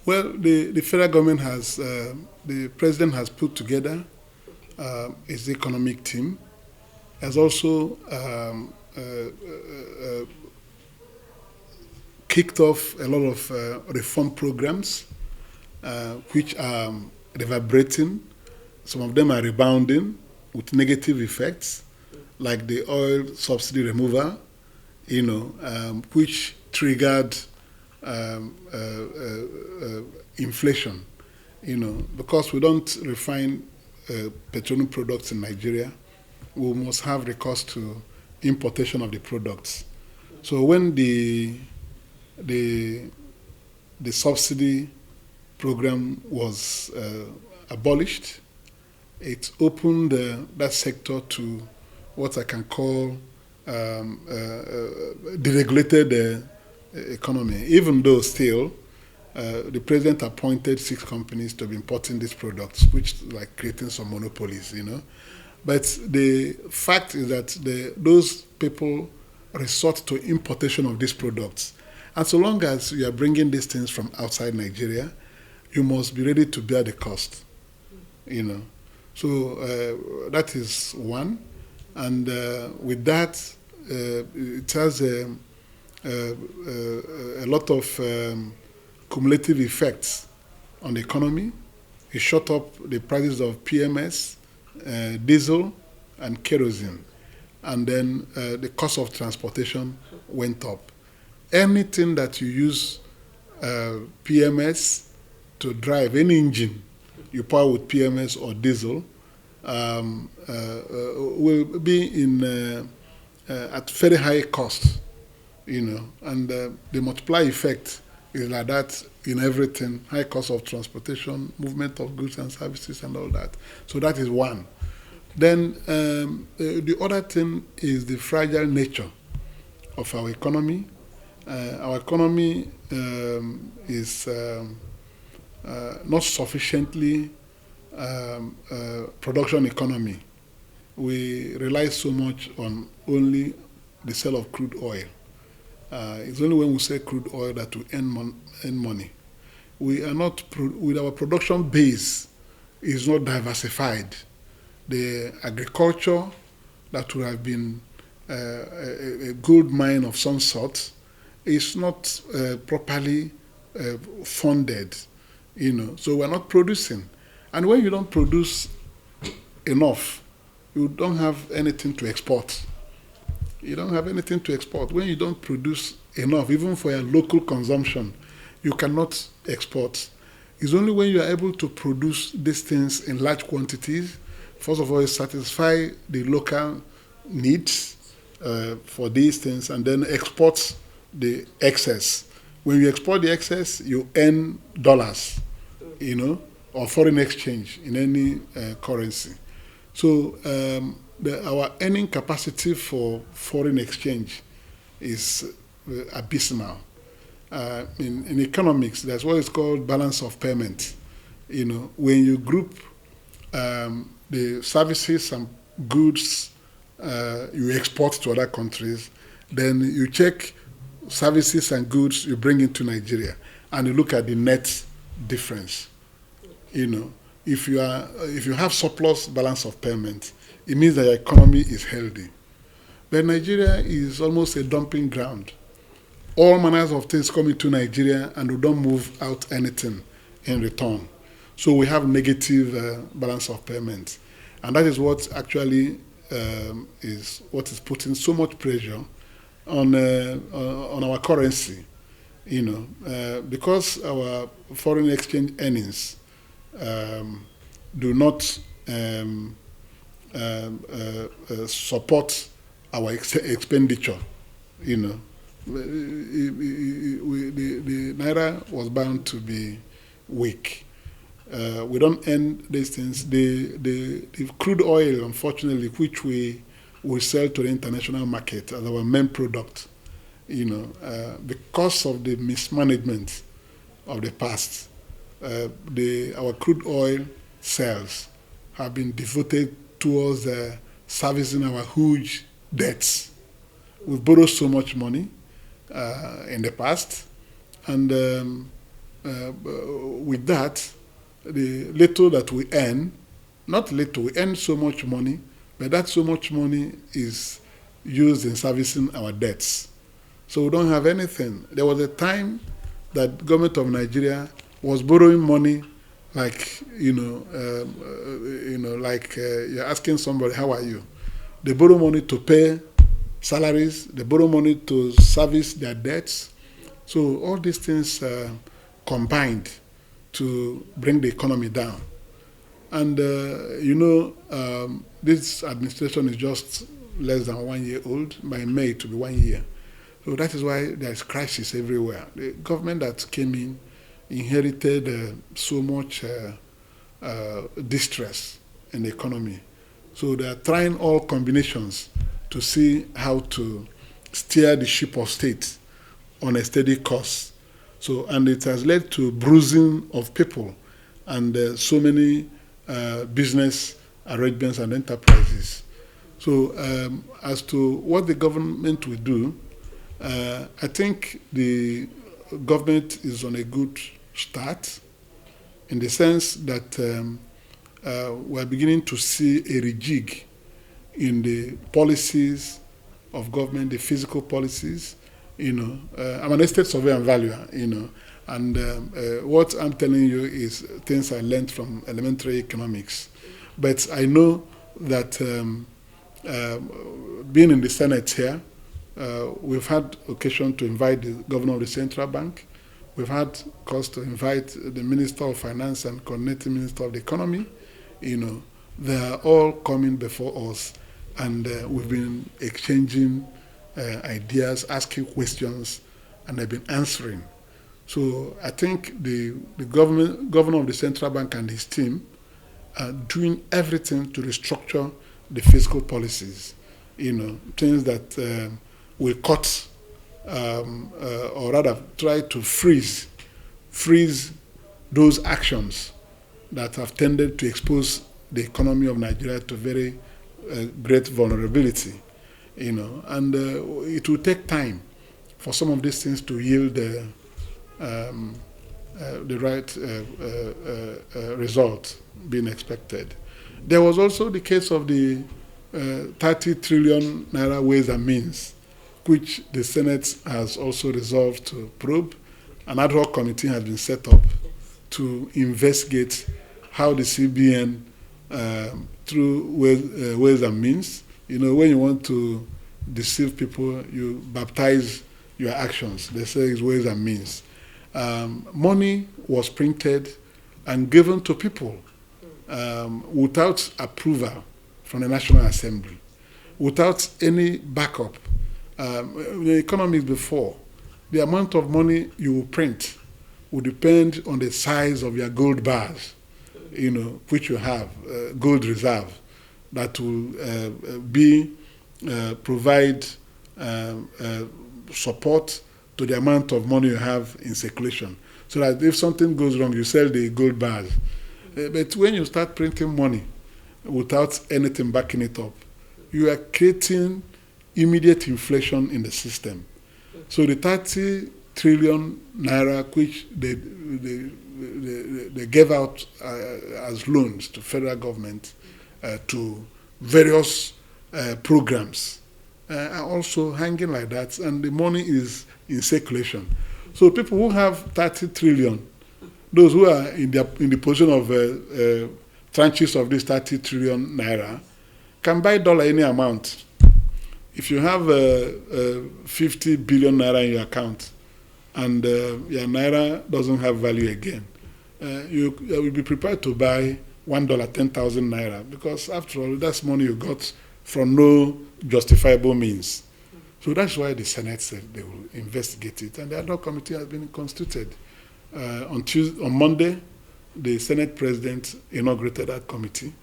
Well, the federal government the president has put together his economic team, has also kicked off a lot of reform programs, which are reverberating. Some of them are rebounding with negative effects, like the oil subsidy removal, which triggered inflation, because we don't refine petroleum products in Nigeria, we must have recourse to importation of the products. So when the the subsidy program was abolished, it opened that sector to what I can call deregulated economy, even though still the president appointed 6 companies to be importing these products, which is like creating some monopolies. But the fact is that those people resort to importation of these products. And so long as you are bringing these things from outside Nigeria, you must be ready to bear the cost. you know. So that is one. And with that, it has a lot of cumulative effects on the economy. It shot up the prices of PMS, diesel, and kerosene. And then the cost of transportation went up. Anything that you use PMS to drive, any engine you power with PMS or diesel, will be at very high cost. And the multiply effect is like that in everything: high cost of transportation, movement of goods and services, and all that. So that is one. Then the other thing is the fragile nature of our economy. Our economy is not sufficiently production economy. We rely so much on only the sale of crude oil. It's only when we sell crude oil that we earn money. We are not, with our production base, is not diversified. The agriculture that would have been a gold mine of some sort is not properly funded. So we're not producing. And when you don't produce enough, you don't have anything to export. You don't have anything to export. When you don't produce enough, even for your local consumption, you cannot export. It's only when you are able to produce these things in large quantities, first of all, you satisfy the local needs for these things, and then export the excess. When you export the excess, you earn dollars, or foreign exchange in any currency. So our earning capacity for foreign exchange is abysmal. In economics, that's what is called balance of payment. When you group the services and goods you export to other countries, then you check services and goods you bring into Nigeria, and you look at the net difference. If you have surplus balance of payment, it means that your economy is healthy. But Nigeria is almost a dumping ground. All manners of things come into Nigeria, and we don't move out anything in return. So we have negative balance of payment, and that is what actually is what is putting so much pressure on our currency. Because our foreign exchange earnings do not support our expenditure. The naira was bound to be weak. We don't earn these things. The crude oil, unfortunately, which we sell to the international market as our main product, because of the mismanagement of the past, our crude oil sales have been devoted towards servicing our huge debts. We've borrowed so much money in the past, And with that, the little that we earn, not little, we earn so much money, but that so much money is used in servicing our debts. So we don't have anything. There was a time that government of Nigeria was borrowing money, like you're asking somebody, "How are you?" They borrow money to pay salaries. They borrow money to service their debts. So all these things combined to bring the economy down. And this administration is just less than 1 year old. By May, it will be 1 year. So that is why there is crisis everywhere. The government that came in inherited so much distress in the economy. So they are trying all combinations to see how to steer the ship of state on a steady course. So, and it has led to bruising of people and so many business arrangements and enterprises. So, as to what the government will do, I think the government is on a good start in the sense that we're beginning to see a rejig in the policies of government, the physical policies. I'm an estate surveyor and valuer, and what I'm telling you is things I learned from elementary economics. But I know that being in the Senate here, we've had occasion to invite the governor of the central bank. We've had cause to invite the Minister of Finance and coordinating Minister of the Economy. They are all coming before us, and we've been exchanging ideas, asking questions, and they've been answering. So I think the governor of the central bank and his team are doing everything to restructure the fiscal policies. Things that will cut or rather try to freeze those actions that have tended to expose the economy of Nigeria to very great vulnerability. And it will take time for some of these things to yield the right result being expected. There was also the case of the 30 trillion naira ways and means, which the Senate has also resolved to probe. An ad hoc committee has been set up to investigate how the CBN, through ways and means, when you want to deceive people, you baptize your actions. They say it's ways and means. Money was printed and given to people without approval from the National Assembly, without any backup. The economies before, the amount of money you will print will depend on the size of your gold bars, which you have, gold reserve, that will provide support to the amount of money you have in circulation. So that if something goes wrong, you sell the gold bars. But when you start printing money without anything backing it up, you are creating immediate inflation in the system. So the 30 trillion naira which they gave out as loans to federal government to various programs are also hanging like that, and the money is in circulation. So people who have 30 trillion, those who are in the position of tranches of this 30 trillion naira, can buy dollar any amount. If you have 50 billion naira in your account and your naira doesn't have value again, you will be prepared to buy $1, 10,000 naira, because after all, that's money you got from no justifiable means. So that's why the Senate said they will investigate it, and the ad hoc committee has been constituted. On Monday, the Senate President inaugurated that committee.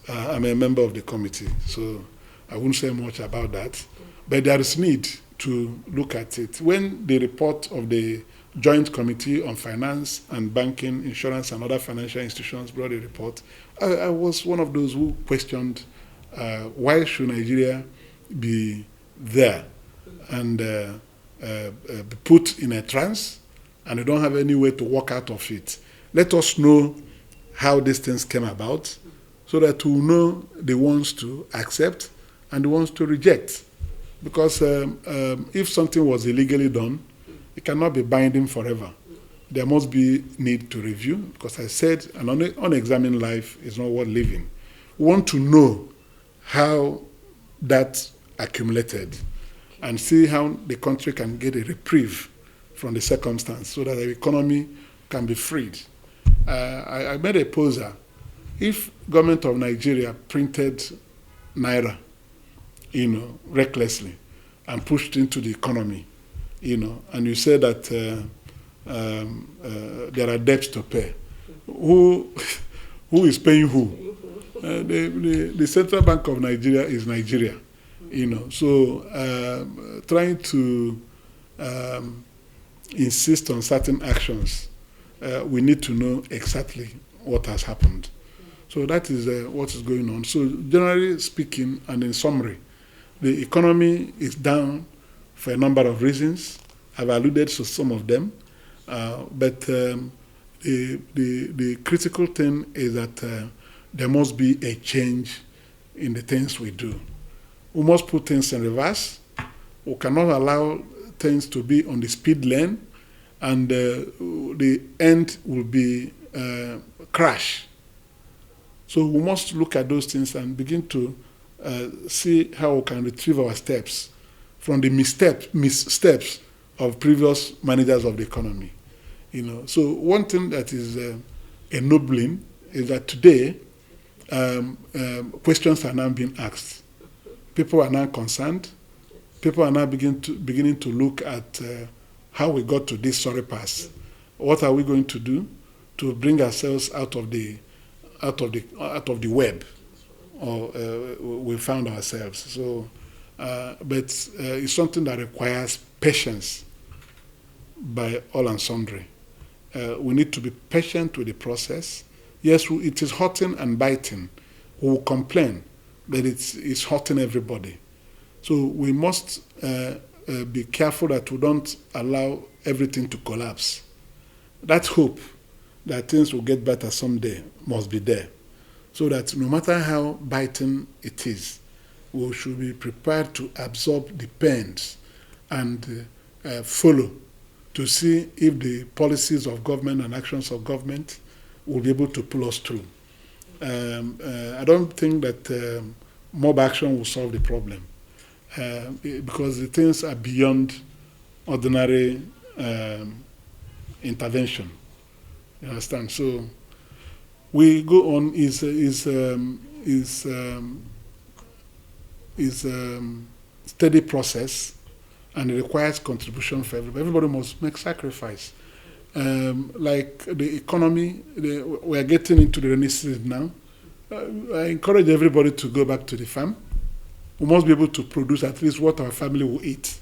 I'm a member of the committee, so I won't say much about that. But there is need to look at it. When the report of the Joint Committee on Finance and Banking, Insurance and other financial institutions brought a report, I was one of those who questioned why should Nigeria be there and be put in a trance and they don't have any way to walk out of it. Let us know how these things came about so that we'll know the ones to accept and the ones to reject. Because if something was illegally done, it cannot be binding forever. There must be need to review, because I said an unexamined life is not worth living. We want to know how that accumulated and see how the country can get a reprieve from the circumstance so that the economy can be freed. I made a poser. If government of Nigeria printed naira, recklessly and pushed into the economy, and you say that there are debts to pay, who is paying who? The Central Bank of Nigeria is Nigeria, so trying to insist on certain actions, we need to know exactly what has happened. So that is what is going on. So generally speaking, and in summary, the economy is down for a number of reasons. I've alluded to some of them, but the critical thing is that there must be a change in the things we do. We must put things in reverse. We cannot allow things to be on the speed lane, and the end will be crash. So we must look at those things and begin to see how we can retrieve our steps from the missteps of previous managers of the economy. So one thing that is ennobling is that today questions are now being asked. People are now concerned. People are now beginning to look at how we got to this sorry pass. What are we going to do to bring ourselves out of the web, or we found ourselves. So, but it's something that requires patience by all and sundry. We need to be patient with the process. Yes, it is hurting and biting. We will complain, but it's hurting everybody. So we must be careful that we don't allow everything to collapse. That hope that things will get better someday must be there, so that no matter how biting it is, we should be prepared to absorb the pains and follow to see if the policies of government and actions of government will be able to pull us through. I don't think that mob action will solve the problem, because the things are beyond ordinary intervention. You understand? So we go on is steady process, and it requires contribution for everybody. Everybody must make sacrifice. Like the economy, we are getting into the rainy season now. I encourage everybody to go back to the farm. We must be able to produce at least what our family will eat.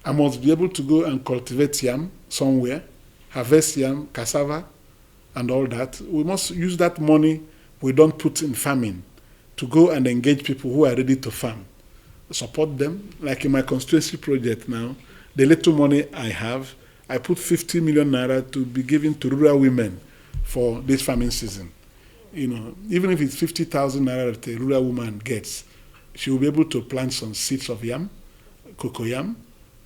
I must be able to go and cultivate yam somewhere, harvest yam, cassava, and all that. We must use that money we don't put in farming to go and engage people who are ready to farm. Support them. Like in my constituency project now, the little money I have, I put 50 million naira to be given to rural women for this farming season. Even if it's 50,000 naira that a rural woman gets, she will be able to plant some seeds of yam, cocoa yam,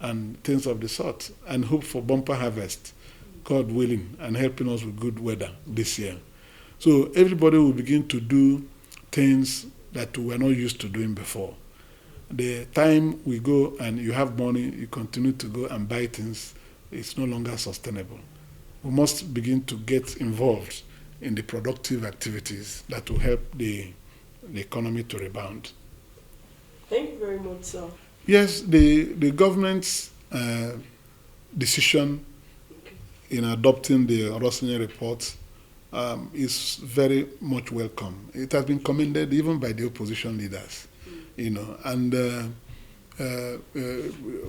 and things of the sort, and hope for bumper harvest, God willing, and helping us with good weather this year. So everybody will begin to do things that we were not used to doing before. The time we go and you have money, you continue to go and buy things, it's no longer sustainable. We must begin to get involved in the productive activities that will help the economy to rebound. Thank you very much, sir. Yes, the government's decision in adopting the Orosanye report is very much welcome. It has been commended even by the opposition leaders, And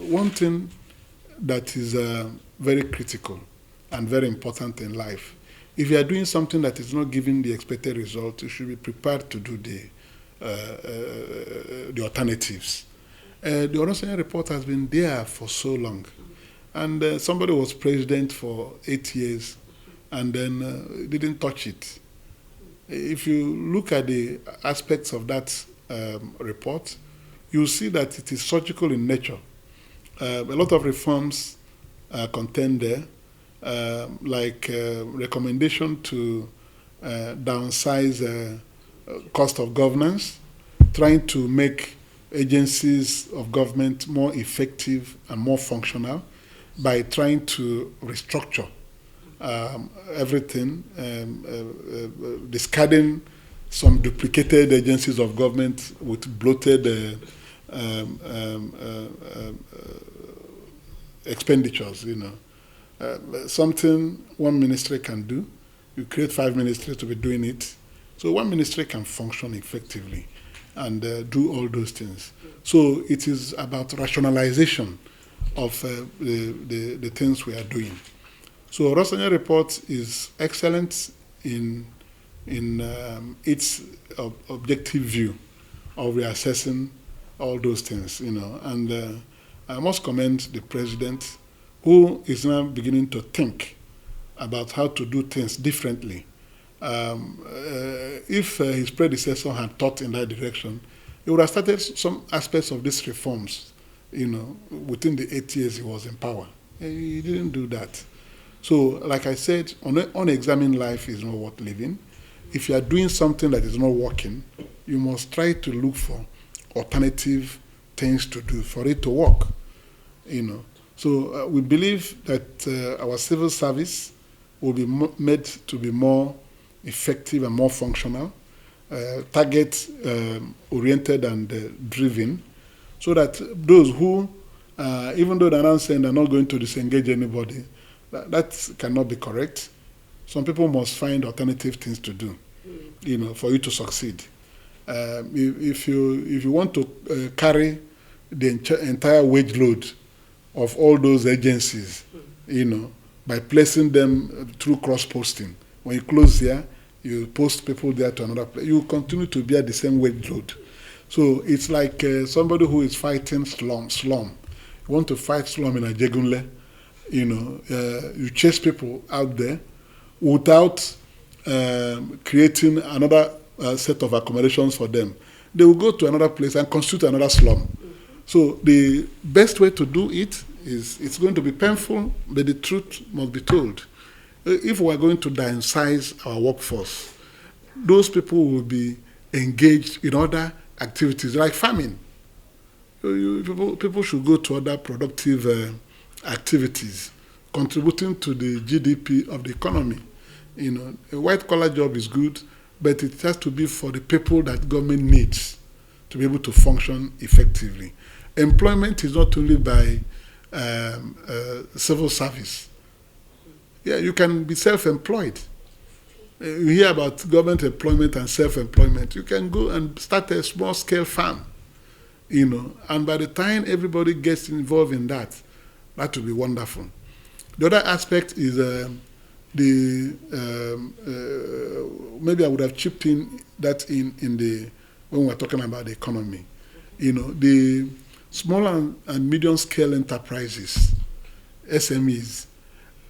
one thing that is very critical and very important in life, if you are doing something that is not giving the expected result, you should be prepared to do the alternatives. The Orosanye report has been there for so long, And somebody was president for 8 years and then didn't touch it. If you look at the aspects of that report, you'll see that it is surgical in nature. A lot of reforms are contained there, like recommendation to downsize cost of governance, trying to make agencies of government more effective and more functional by trying to restructure everything, discarding some duplicated agencies of government with bloated expenditures, something one ministry can do. You create 5 ministries to be doing it. So one ministry can function effectively and do all those things. So it is about rationalization of the things we are doing. So Rossanya report is excellent in its objective view of reassessing all those things, And I must commend the president, who is now beginning to think about how to do things differently. If his predecessor had thought in that direction, he would have started some aspects of these reforms, within the 8 years he was in power. He didn't do that. So, like I said, unexamined life is not worth living. If you are doing something that is not working, you must try to look for alternative things to do for it to work. So we believe that our civil service will be made to be more effective and more functional, target oriented and driven, so that those who, even though they're not saying they're not going to disengage anybody, that cannot be correct. Some people must find alternative things to do, for you to succeed. If you want to carry the entire wage load of all those agencies, by placing them through cross-posting. When you close here, you post people there to another place. You continue to bear the same wage load. So it's like somebody who is fighting slum. You want to fight slum in Ajegunle, you chase people out there without creating another set of accommodations for them. They will go to another place and constitute another slum. So the best way to do it is, it's going to be painful, but the truth must be told. If we are going to downsize our workforce, those people will be engaged in other activities like farming. People should go to other productive activities, contributing to the GDP of the economy. A white-collar job is good, but it has to be for the people that government needs to be able to function effectively. Employment is not only by civil service. Yeah, you can be self-employed. You hear about government employment and self-employment. You can go and start a small-scale farm, and by the time everybody gets involved in that, that will be wonderful. The other aspect is maybe I would have chipped in that in the when we're talking about the economy. The small and medium-scale enterprises, SMEs,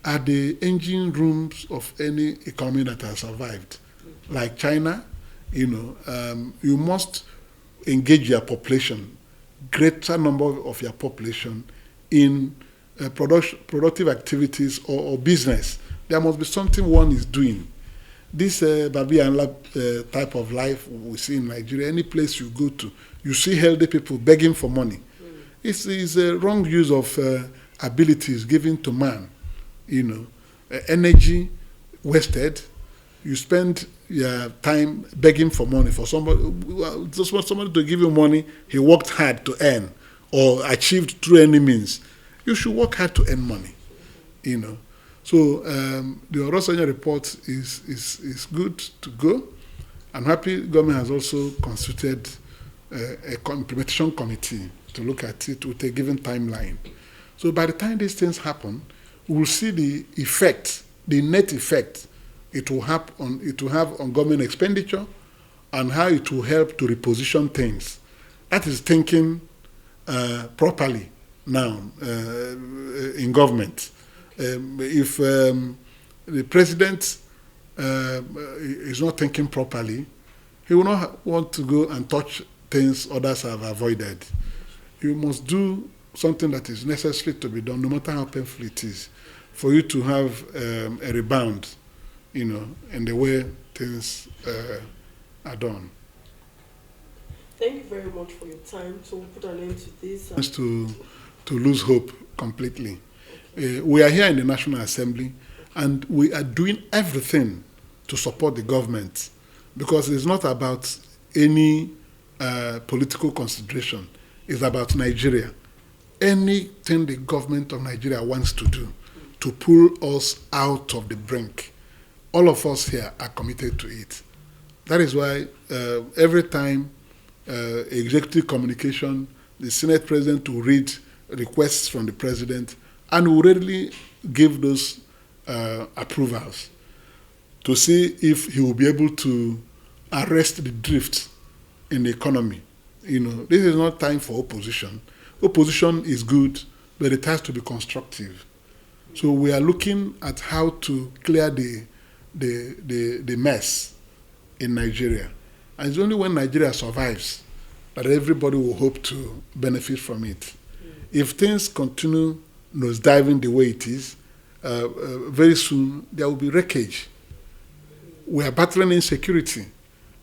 are the engine rooms of any economy that has survived. Like China, you must engage your population, greater number of your population, in productive activities or business. There must be something one is doing. This Babi and Lab type of life we see in Nigeria, any place you go to, you see healthy people begging for money. It's a wrong use of abilities given to man. Energy wasted. You spend your time begging for money for somebody. Just want somebody to give you money he worked hard to earn or achieved through any means. You should work hard to earn money. So the Orosanya report is good to go. I'm happy government has also constituted a implementation committee to look at it with a given timeline. So by the time these things happen, we will see the effect, the net effect it will have on government expenditure and how it will help to reposition things. That is thinking properly now in government. If the president is not thinking properly, he will not want to go and touch things others have avoided. You must do something that is necessary to be done, no matter how painful it is, for you to have a rebound, in the way things are done. Thank you very much for your time. So we'll put an end to this. To lose hope completely. We are here in the National Assembly, and we are doing everything to support the government, because it's not about any political consideration. It's about Nigeria. Anything the government of Nigeria wants to do to pull us out of the brink, all of us here are committed to it. That is why every time executive communication, the Senate President will read requests from the President and will readily give those approvals to see if he will be able to arrest the drift in the economy. This is not time for opposition. Opposition is good, but it has to be constructive. So we are looking at how to clear the mess in Nigeria. And it's only when Nigeria survives that everybody will hope to benefit from it. If things continue nosediving the way it is, very soon there will be wreckage. We are battling insecurity.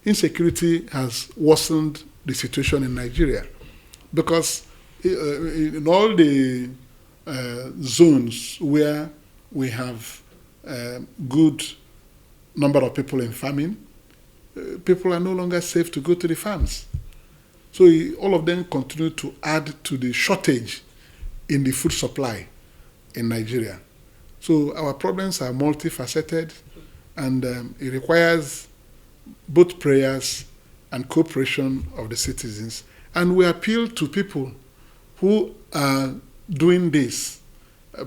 Insecurity has worsened the situation in Nigeria, because in all the zones where we have good number of people in farming, people are no longer safe to go to the farms. So all of them continue to add to the shortage in the food supply in Nigeria. So our problems are multifaceted, and it requires both prayers and cooperation of the citizens. And we appeal to people who are doing this,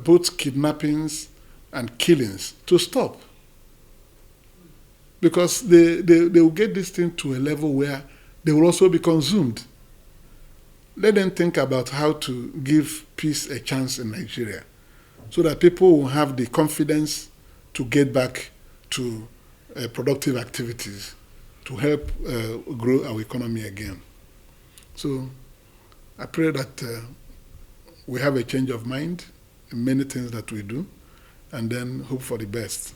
both kidnappings and killings, to stop. Because they will get this thing to a level where they will also be consumed. Let them think about how to give peace a chance in Nigeria, so that people will have the confidence to get back to productive activities to help grow our economy again. So I pray that we have a change of mind in many things that we do, and then hope for the best.